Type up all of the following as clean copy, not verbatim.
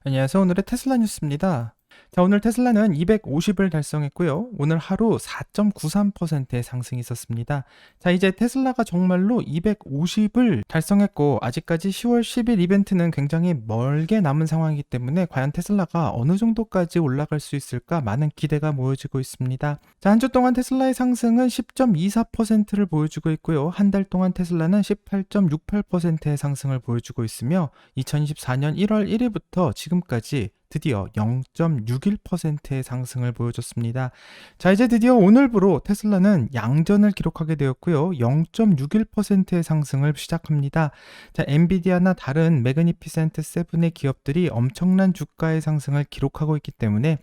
안녕하세요. 오늘의 테슬라 뉴스입니다. 자, 오늘 테슬라는 250을 달성했고요. 오늘 하루 4.93%의 상승이 있었습니다. 자, 이제 테슬라가 정말로 250을 달성했고, 아직까지 10월 10일 이벤트는 굉장히 멀게 남은 상황이기 때문에 과연 테슬라가 어느 정도까지 올라갈 수 있을까 많은 기대가 모여지고 있습니다. 자, 한 주 동안 테슬라의 상승은 10.24%를 보여주고 있고요. 한 달 동안 테슬라는 18.68%의 상승을 보여주고 있으며 2024년 1월 1일부터 지금까지 드디어 0.61%의 상승을 보여줬습니다. 자, 이제 드디어 오늘부로 테슬라는 양전을 기록하게 되었고요. 0.61%의 상승을 시작합니다. 자, 엔비디아나 다른 매그니피센트 7의 기업들이 엄청난 주가의 상승을 기록하고 있기 때문에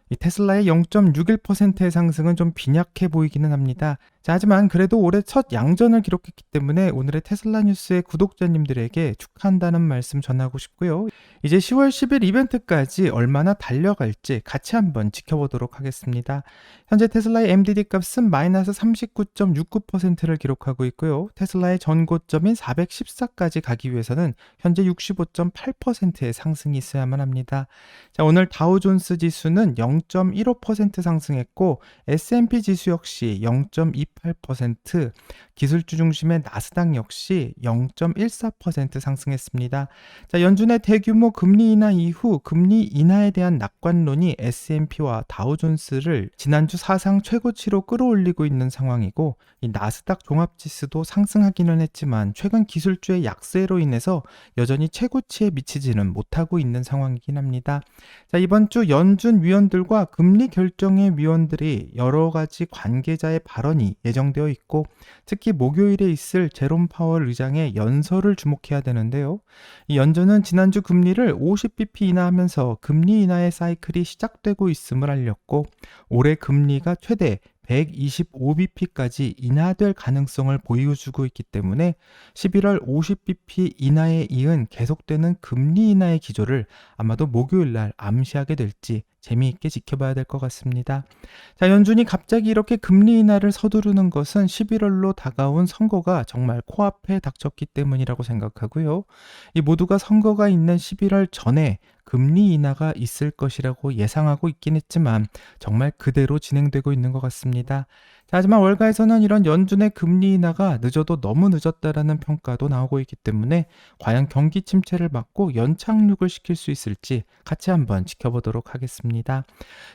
이 테슬라의 0.61%의 상승은 좀 빈약해 보이기는 합니다. 자, 하지만 그래도 올해 첫 양전을 기록했기 때문에 오늘의 테슬라 뉴스의 구독자님들에게 축하한다는 말씀 전하고 싶고요. 이제 10월 10일 이벤트까지 얼마나 달려갈지 같이 한번 지켜보도록 하겠습니다. 현재 테슬라의 MDD 값은 마이너스 39.69%를 기록하고 있고요. 테슬라의 전고점인 414까지 가기 위해서는 현재 65.8%의 상승이 있어야만 합니다. 자, 오늘 다우존스 지수는 0.15% 상승했고 S&P 지수 역시 0.28%, 기술주 중심의 나스닥 역시 0.14% 상승했습니다. 자, 연준의 대규모 금리 인하 이후 금리 인하에 대한 낙관론이 S&P와 다우존스를 지난주 사상 최고치로 끌어올리고 있는 상황이고, 이 나스닥 종합지수도 상승하기는 했지만 최근 기술주의 약세로 인해서 여전히 최고치에 미치지는 못하고 있는 상황이긴 합니다. 자, 이번 주 연준 위원들과 금리 결정의 위원들이 여러 가지 관계자의 발언이 예정되어 있고, 특히 목요일에 있을 제롬 파월 의장의 연설을 주목해야 되는데요. 이 연준은 지난주 금리를 50bp 인하하면서 금리 인하의 사이클이 시작되고 있음을 알렸고, 올해 금리가 최대 125bp까지 인하될 가능성을 보여주고 있기 때문에 11월 50bp 인하에 이은 계속되는 금리 인하의 기조를 아마도 목요일 날 암시하게 될지 재미있게 지켜봐야 될 것 같습니다. 자, 연준이 갑자기 이렇게 금리 인하를 서두르는 것은 11월로 다가온 선거가 정말 코앞에 닥쳤기 때문이라고 생각하고요. 이 모두가 선거가 있는 11월 전에 금리 인하가 있을 것이라고 예상하고 있긴 했지만 정말 그대로 진행되고 있는 것 같습니다. 자, 하지만 월가에서는 이런 연준의 금리 인하가 늦어도 너무 늦었다라는 평가도 나오고 있기 때문에 과연 경기 침체를 막고 연착륙을 시킬 수 있을지 같이 한번 지켜보도록 하겠습니다.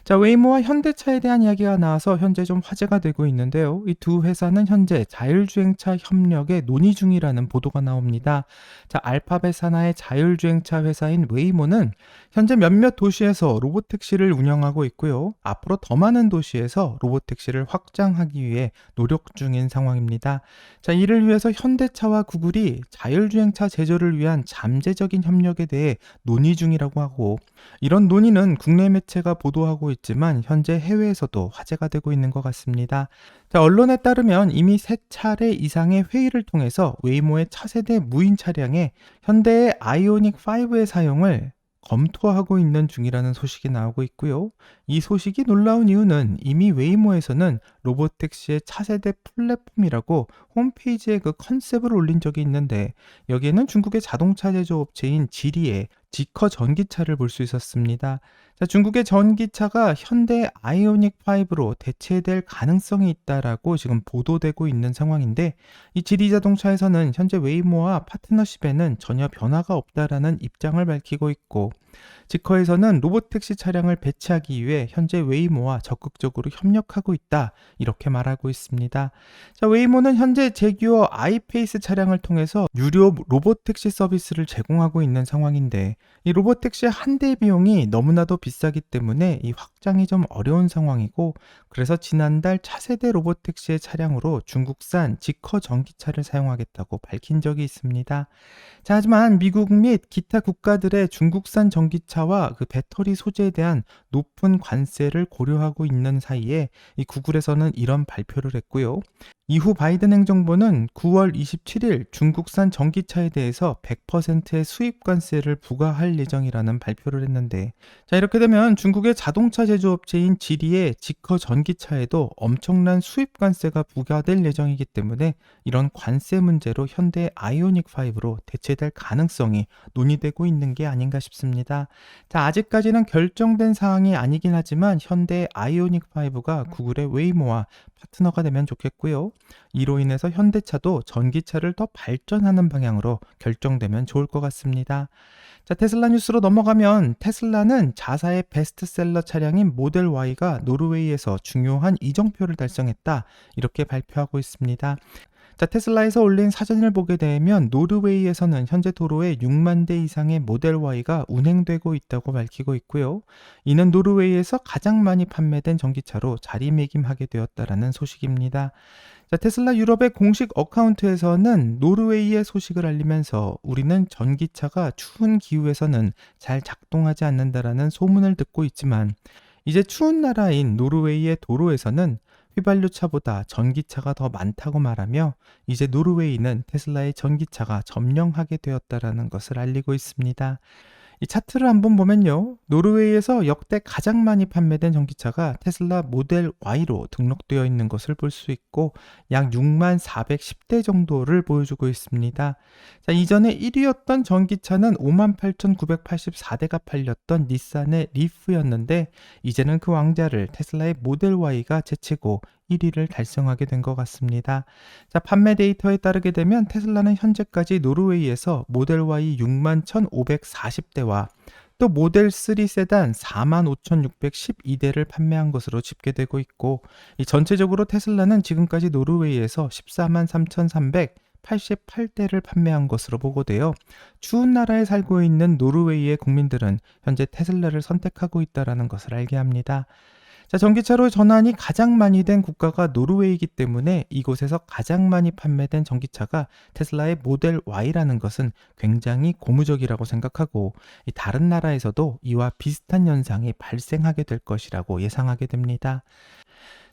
자, 웨이모와 현대차에 대한 이야기가 나와서 현재 좀 화제가 되고 있는데요. 이 두 회사는 현재 자율주행차 협력에 논의 중이라는 보도가 나옵니다. 자, 알파벳 산하의 자율주행차 회사인 웨이모는 현재 몇몇 도시에서 로보택시를 운영하고 있고요. 앞으로 더 많은 도시에서 로보택시를 확장하기 위해 노력 중인 상황입니다. 자, 이를 위해서 현대차와 구글이 자율주행차 제조를 위한 잠재적인 협력에 대해 논의 중이라고 하고, 이런 논의는 국내 매체가 보도하고 있지만 현재 해외에서도 화제가 되고 있는 것 같습니다. 자, 언론에 따르면 이미 3차례 이상의 회의를 통해서 웨이모의 차세대 무인 차량에 현대의 아이오닉 5의 사용을 검토하고 있는 중이라는 소식이 나오고 있고요. 이 소식이 놀라운 이유는 이미 웨이모에서는 로보택시의 차세대 플랫폼이라고 홈페이지에 그 컨셉을 올린 적이 있는데, 여기에는 중국의 자동차 제조업체인 지리의 지커 전기차를 볼 수 있었습니다. 자, 중국의 전기차가 현대 아이오닉 5로 대체될 가능성이 있다라고 지금 보도되고 있는 상황인데, 이 지리 자동차에서는 현재 웨이모와 파트너십에는 전혀 변화가 없다라는 입장을 밝히고 있고, 지커에서는 로보택시 차량을 배치하기 위해 현재 웨이모와 적극적으로 협력하고 있다, 이렇게 말하고 있습니다. 자, 웨이모는 현재 제규어 아이페이스 차량을 통해서 유료 로보택시 서비스를 제공하고 있는 상황인데, 이 로보택시의 한 대 비용이 너무나도 비싸기 때문에 이 확장이 좀 어려운 상황이고, 그래서 지난달 차세대 로보택시의 차량으로 중국산 지커 전기차를 사용하겠다고 밝힌 적이 있습니다. 자, 하지만 미국 및 기타 국가들의 중국산 전기차와 그 배터리 소재에 대한 높은 관세를 고려하고 있는 사이에 이 구글에서는 이런 발표를 했고요. 이후 바이든 행정부는 9월 27일 중국산 전기차에 대해서 100%의 수입 관세를 부과할 예정이라는 발표를 했는데, 자, 이렇게 되면 중국의 자동차 제조업체인 지리의 지커 전기차에도 엄청난 수입 관세가 부과될 예정이기 때문에 이런 관세 문제로 현대 아이오닉 5로 대체될 가능성이 논의되고 있는 게 아닌가 싶습니다. 자, 아직까지는 결정된 사항이 아니긴 하지만 현대 아이오닉 5가 구글의 웨이모와 파트너가 되면 좋겠고요. 이로 인해서 현대차도 전기차를 더 발전하는 방향으로 결정되면 좋을 것 같습니다. 자, 테슬라 뉴스로 넘어가면 테슬라는 자사의 베스트셀러 차량인 모델 Y가 노르웨이에서 중요한 이정표를 달성했다. 이렇게 발표하고 있습니다. 자, 테슬라에서 올린 사진을 보게 되면 노르웨이에서는 현재 도로에 6만 대 이상의 모델 Y가 운행되고 있다고 밝히고 있고요. 이는 노르웨이에서 가장 많이 판매된 전기차로 자리매김하게 되었다라는 소식입니다. 자, 테슬라 유럽의 공식 어카운트에서는 노르웨이의 소식을 알리면서 우리는 전기차가 추운 기후에서는 잘 작동하지 않는다라는 소문을 듣고 있지만 이제 추운 나라인 노르웨이의 도로에서는 휘발유차보다 전기차가 더 많다고 말하며 이제 노르웨이는 테슬라의 전기차가 점령하게 되었다라는 것을 알리고 있습니다. 이 차트를 한번 보면요. 노르웨이에서 역대 가장 많이 판매된 전기차가 테슬라 모델 Y로 등록되어 있는 것을 볼 수 있고 약 6만 410대 정도를 보여주고 있습니다. 자, 이전에 1위였던 전기차는 5만 8,984대가 팔렸던 닛산의 리프였는데 이제는 그 왕자를 테슬라의 모델 Y가 제치고 1위를 달성하게 된 것 같습니다. 자, 판매 데이터에 따르게 되면 테슬라는 현재까지 노르웨이에서 모델 Y 6만 1,540대와 또 모델 3 세단 45,612대를 판매한 것으로 집계되고 있고 이 전체적으로 테슬라는 지금까지 노르웨이에서 14만 3,388대를 판매한 것으로 보고되어 추운 나라에 살고 있는 노르웨이의 국민들은 현재 테슬라를 선택하고 있다는 것을 알게 합니다. 자, 전기차로 전환이 가장 많이 된 국가가 노르웨이이기 때문에 이곳에서 가장 많이 판매된 전기차가 테슬라의 모델 Y라는 것은 굉장히 고무적이라고 생각하고 다른 나라에서도 이와 비슷한 현상이 발생하게 될 것이라고 예상하게 됩니다.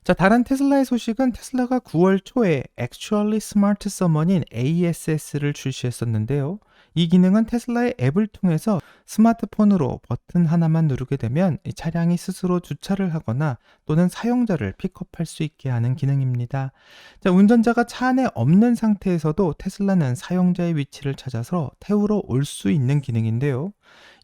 자, 다른 테슬라의 소식은 테슬라가 9월 초에 Actually Smart Summon인 ASS를 출시했었는데요. 이 기능은 테슬라의 앱을 통해서 스마트폰으로 버튼 하나만 누르게 되면 이 차량이 스스로 주차를 하거나 또는 사용자를 픽업할 수 있게 하는 기능입니다. 자, 운전자가 차 안에 없는 상태에서도 테슬라는 사용자의 위치를 찾아서 태우러 올 수 있는 기능인데요.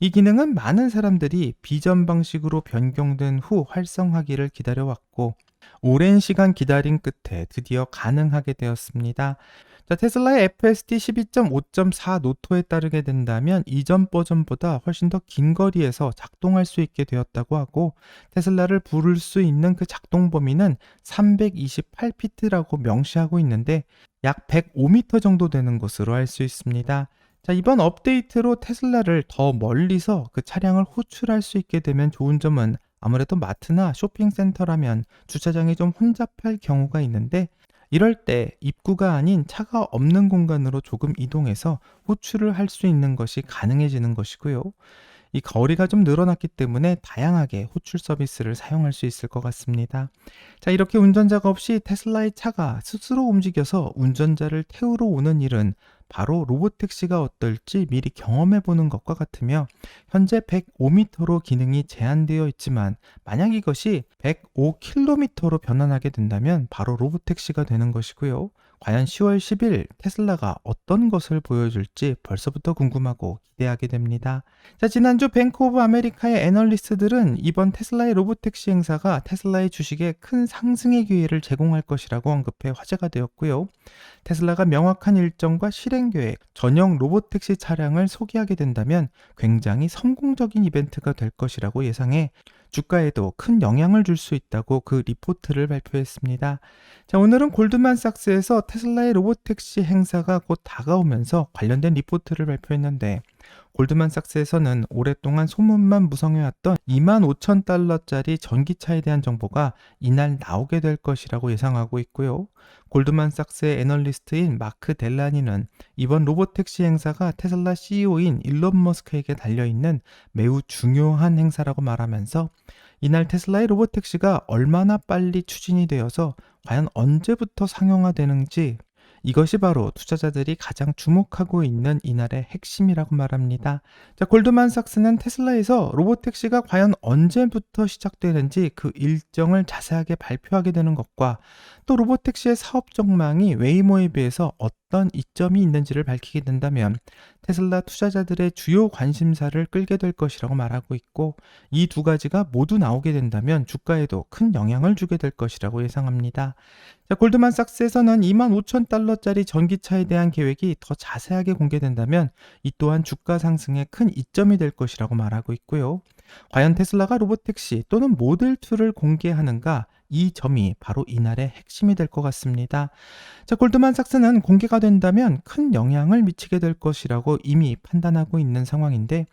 이 기능은 많은 사람들이 비전 방식으로 변경된 후 활성화기를 기다려왔고 오랜 시간 기다린 끝에 드디어 가능하게 되었습니다. 자, 테슬라의 FSD 12.5.4 노토에 따르게 된다면 이전 버전보다 훨씬 더 긴 거리에서 작동할 수 있게 되었다고 하고 테슬라를 부를 수 있는 그 작동 범위는 328피트라고 명시하고 있는데 약 105m 정도 되는 것으로 알 수 있습니다. 자, 이번 업데이트로 테슬라를 더 멀리서 그 차량을 호출할 수 있게 되면 좋은 점은 아무래도 마트나 쇼핑센터라면 주차장이 좀 혼잡할 경우가 있는데 이럴 때 입구가 아닌 차가 없는 공간으로 조금 이동해서 호출을 할 수 있는 것이 가능해지는 것이고요. 이 거리가 좀 늘어났기 때문에 다양하게 호출 서비스를 사용할 수 있을 것 같습니다. 자, 이렇게 운전자가 없이 테슬라의 차가 스스로 움직여서 운전자를 태우러 오는 일은 바로 로봇택시가 어떨지 미리 경험해 보는 것과 같으며 현재 105m로 기능이 제한되어 있지만 만약 이것이 105km로 변환하게 된다면 바로 로봇택시가 되는 것이고요. 과연 10월 10일 테슬라가 어떤 것을 보여줄지 벌써부터 궁금하고 기대하게 됩니다. 자, 지난주 뱅크 오브 아메리카의 애널리스트들은 이번 테슬라의 로봇택시 행사가 테슬라의 주식에 큰 상승의 기회를 제공할 것이라고 언급해 화제가 되었고요. 테슬라가 명확한 일정과 실행 계획, 전용 로봇택시 차량을 소개하게 된다면 굉장히 성공적인 이벤트가 될 것이라고 예상해 주가에도 큰 영향을 줄 수 있다고 그 리포트를 발표했습니다. 자, 오늘은 골드만삭스에서 테슬라의 로봇택시 행사가 곧 다가오면서 관련된 리포트를 발표했는데 골드만삭스에서는 오랫동안 소문만 무성해왔던 25,000달러짜리 전기차에 대한 정보가 이날 나오게 될 것이라고 예상하고 있고요. 골드만삭스의 애널리스트인 마크 델라니는 이번 로봇택시 행사가 테슬라 CEO인 일론 머스크에게 달려있는 매우 중요한 행사라고 말하면서 이날 테슬라의 로봇택시가 얼마나 빨리 추진이 되어서 과연 언제부터 상용화되는지, 이것이 바로 투자자들이 가장 주목하고 있는 이날의 핵심이라고 말합니다. 자, 골드만삭스는 테슬라에서 로보택시가 과연 언제부터 시작되는지 그 일정을 자세하게 발표하게 되는 것과, 또 로보택시의 사업 전망이 웨이모에 비해서 어떤 이점이 있는지를 밝히게 된다면 테슬라 투자자들의 주요 관심사를 끌게 될 것이라고 말하고 있고, 이 두 가지가 모두 나오게 된다면 주가에도 큰 영향을 주게 될 것이라고 예상합니다. 자, 골드만삭스에서는 25,000달러짜리 전기차에 대한 계획이 더 자세하게 공개된다면 이 또한 주가 상승에 큰 이점이 될 것이라고 말하고 있고요. 과연 테슬라가 로보택시 또는 모델2를 공개하는가? 이 점이 바로 이날의 핵심이 될 것 같습니다. 자, 골드만삭스는 공개가 된다면 큰 영향을 미치게 될 것이라고 이미 판단하고 있는 상황인데,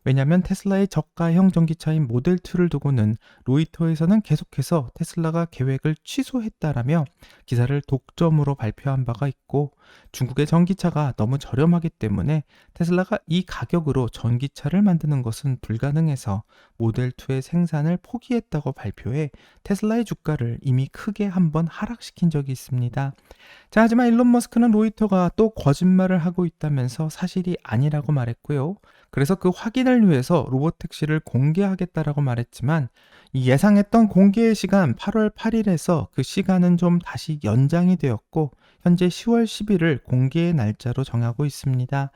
왜냐하면 테슬라의 저가형 전기차인 모델2를 두고는 로이터에서는 계속해서 테슬라가 계획을 취소했다라며 기사를 독점으로 발표한 바가 있고, 중국의 전기차가 너무 저렴하기 때문에 테슬라가 이 가격으로 전기차를 만드는 것은 불가능해서 모델2의 생산을 포기했다고 발표해 테슬라의 주가를 이미 크게 한번 하락시킨 적이 있습니다. 자, 하지만 일론 머스크는 로이터가 또 거짓말을 하고 있다면서 사실이 아니라고 말했고요. 그래서 그 확인을 위해서 로보택시를 공개하겠다라고 말했지만, 이 예상했던 공개의 시간 8월 8일에서 그 시간은 좀 다시 연장이 되었고, 현재 10월 10일을 공개의 날짜로 정하고 있습니다.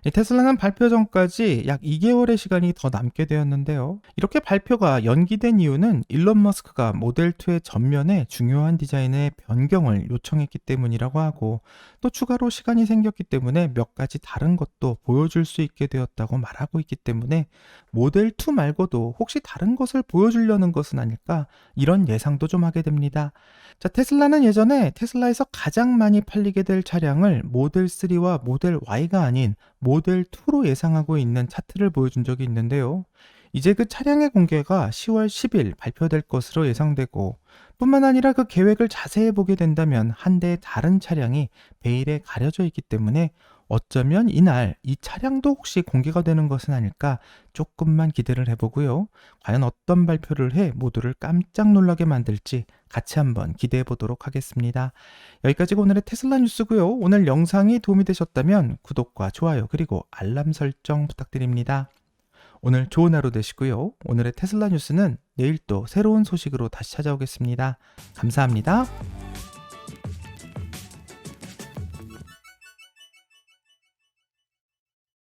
이 테슬라는 발표 전까지 약 2개월의 시간이 더 남게 되었는데요. 이렇게 발표가 연기된 이유는 일론 머스크가 모델2의 전면에 중요한 디자인의 변경을 요청했기 때문이라고 하고, 또 추가로 시간이 생겼기 때문에 몇 가지 다른 것도 보여줄 수 있게 되었다고 말하고 있기 때문에 모델2 말고도 혹시 다른 것을 보여주려는 것은 아닐까, 이런 예상도 좀 하게 됩니다. 자, 테슬라는 예전에 테슬라에서 가장 많이 팔리게 될 차량을 모델3와 모델 Y가 아닌 모델2로 예상하고 있는 차트를 보여준 적이 있는데요. 이제 그 차량의 공개가 10월 10일 발표될 것으로 예상되고, 뿐만 아니라 그 계획을 자세히 보게 된다면 한 대의 다른 차량이 베일에 가려져 있기 때문에 어쩌면 이날 이 차량도 혹시 공개가 되는 것은 아닐까, 조금만 기대를 해보고요. 과연 어떤 발표를 해 모두를 깜짝 놀라게 만들지 같이 한번 기대해 보도록 하겠습니다. 여기까지가 오늘의 테슬라 뉴스고요. 오늘 영상이 도움이 되셨다면 구독과 좋아요 그리고 알람 설정 부탁드립니다. 오늘 좋은 하루 되시고요. 오늘의 테슬라 뉴스는 내일 또 새로운 소식으로 다시 찾아오겠습니다. 감사합니다.